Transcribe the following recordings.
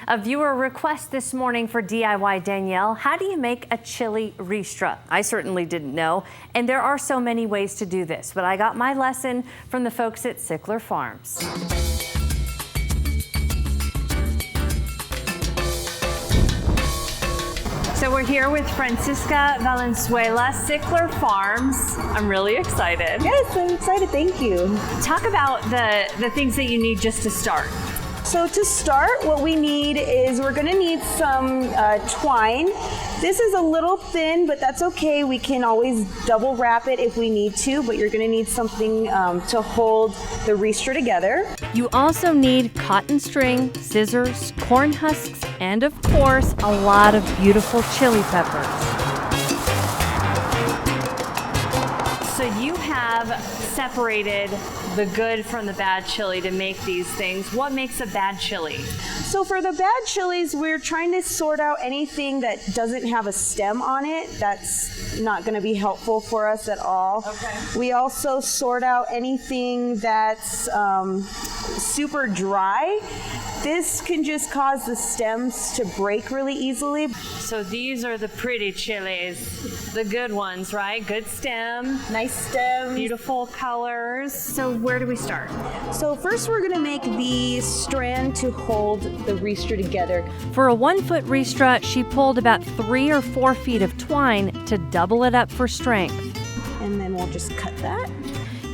A viewer request this morning for DIY Danielle. How do you make a chili ristra? I certainly didn't know, and there are so many ways to do this, but I got my lesson from the folks at Sichler Farms. So we're here with Francisca Valenzuela, Sichler Farms. I'm really excited. Yes, I'm excited, thank you. Talk about the things that you need just to start. So to start, what we need is we're gonna need some twine. This is a little thin, but that's okay. We can always double wrap it if we need to, but you're gonna need something to hold the ristra together. You also need cotton string, scissors, corn husks, and of course, a lot of beautiful chili peppers. So you have separated the good from the bad chili to make these things. What makes a bad chili? So for the bad chilies, we're trying to sort out anything that doesn't have a stem on it. That's not going to be helpful for us at all. Okay. We also sort out anything that's super dry. This can just cause the stems to break really easily. So these are the pretty chilies, the good ones, right? Good stem, Nice stems. beautiful colors. So where do we start? So first we're going to make the strand to hold the ristra together. For a 1-foot ristra, she pulled about 3 or 4 feet of twine to double it up for strength. And then we'll just cut that.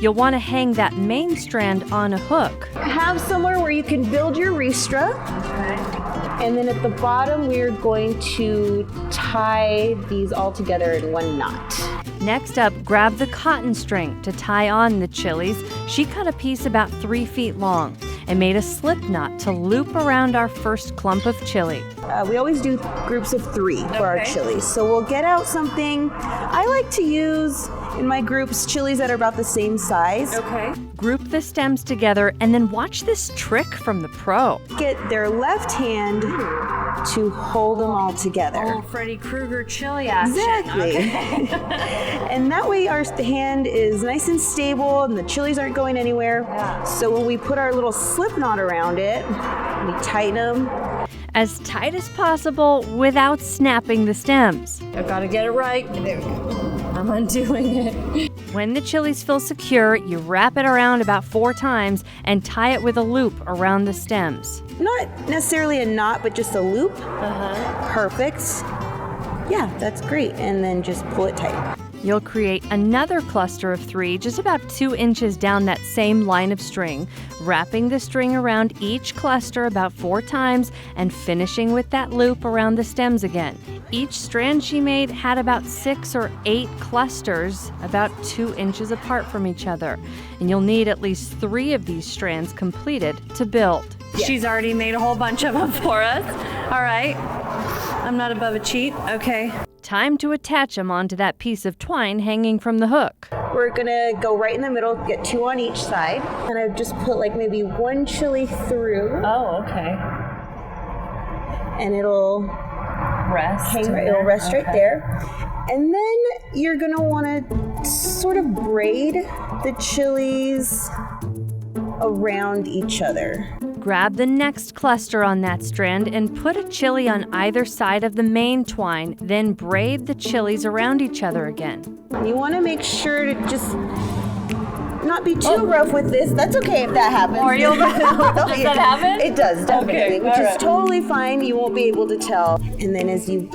You'll want to hang that main strand on a hook. Have somewhere where you can build your ristra. Okay. And then at the bottom, we're going to tie these all together in one knot. Next up, grab the cotton string to tie on the chilies. She cut a piece about 3 feet long and made a slip knot to loop around our first clump of chili. We always do groups of 3 for our chilies. So we'll get out something. I like to use, in my groups, chilies that are about the same size. Okay. Group the stems together and then watch this trick from the pro. Get their left hand to hold them all together. Oh, Freddy Krueger chili action. Exactly. Okay. And that way our hand is nice and stable and the chilies aren't going anywhere. Yeah. So when we put our little slip knot around it, we tighten them. As tight as possible without snapping the stems. I've got to get it right. There we go. I'm undoing it. When the chilies feel secure, you wrap it around about 4 times and tie it with a loop around the stems. Not necessarily a knot, but just a loop. Perfect. Yeah, that's great. And then just pull it tight. You'll create another cluster of 3 just about 2 inches down that same line of string, wrapping the string around each cluster about 4 times and finishing with that loop around the stems again. Each strand she made had about 6 or 8 clusters about 2 inches apart from each other, and you'll need at least 3 of these strands completed to build. Yes. She's already made a whole bunch of them for us. All right. I'm not above a cheat. Okay. Time to attach them onto that piece of twine hanging from the hook. We're gonna go right in the middle, get 2 on each side. And I've just put like maybe 1 chili through. Oh, okay. And it'll Rest. it'll rest right there. And then you're gonna wanna sort of braid the chilies around each other. Grab the next cluster on that strand and put a chili on either side of the main twine, then braid the chilies around each other again. You want to make sure to just not be too rough with this. That's okay if that happens. Are you? Does that happen? It does, definitely, Okay, which all is right. totally fine. You won't be able to tell. And then as you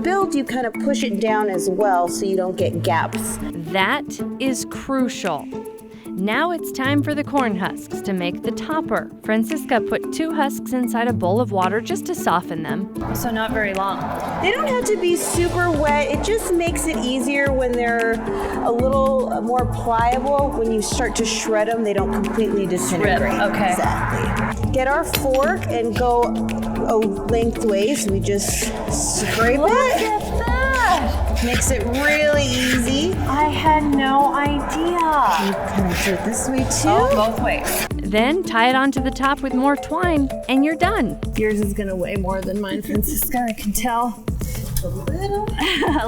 build, you kind of push it down as well so you don't get gaps. That is crucial. Now it's time for the corn husks to make the topper. Francisca put 2 husks inside a bowl of water just to soften them. So not very long. They don't have to be super wet. It just makes it easier when they're a little more pliable. When you start to shred them, they don't completely disintegrate. Okay. Exactly. Get our fork and go lengthways. We just scrape Look it. at that! Makes it really easy. I had no idea. You can do it this way too. Oh, both ways. Then tie it onto the top with more twine, and you're done. Yours is going to weigh more than mine, Francisca, I can tell. A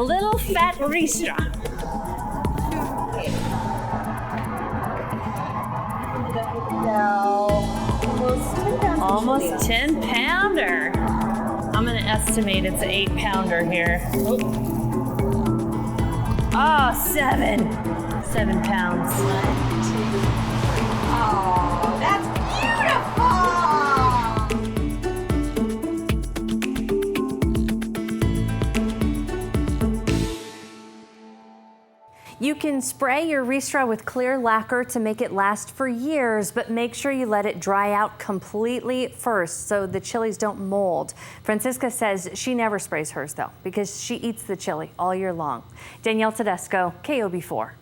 little fat ristra. Now, almost 10 pounds. Almost 10-pounder. estimate it's an 8-pounder here. Oh, 7 pounds. 1, 2, 3. Oh, that's beautiful! You can spray your Ristra with clear lacquer to make it last for years, but make sure you let it dry out completely first so the chilies don't mold. Francisca says she never sprays hers though, because she eats the chili all year long. Danielle Todesco, KOB4.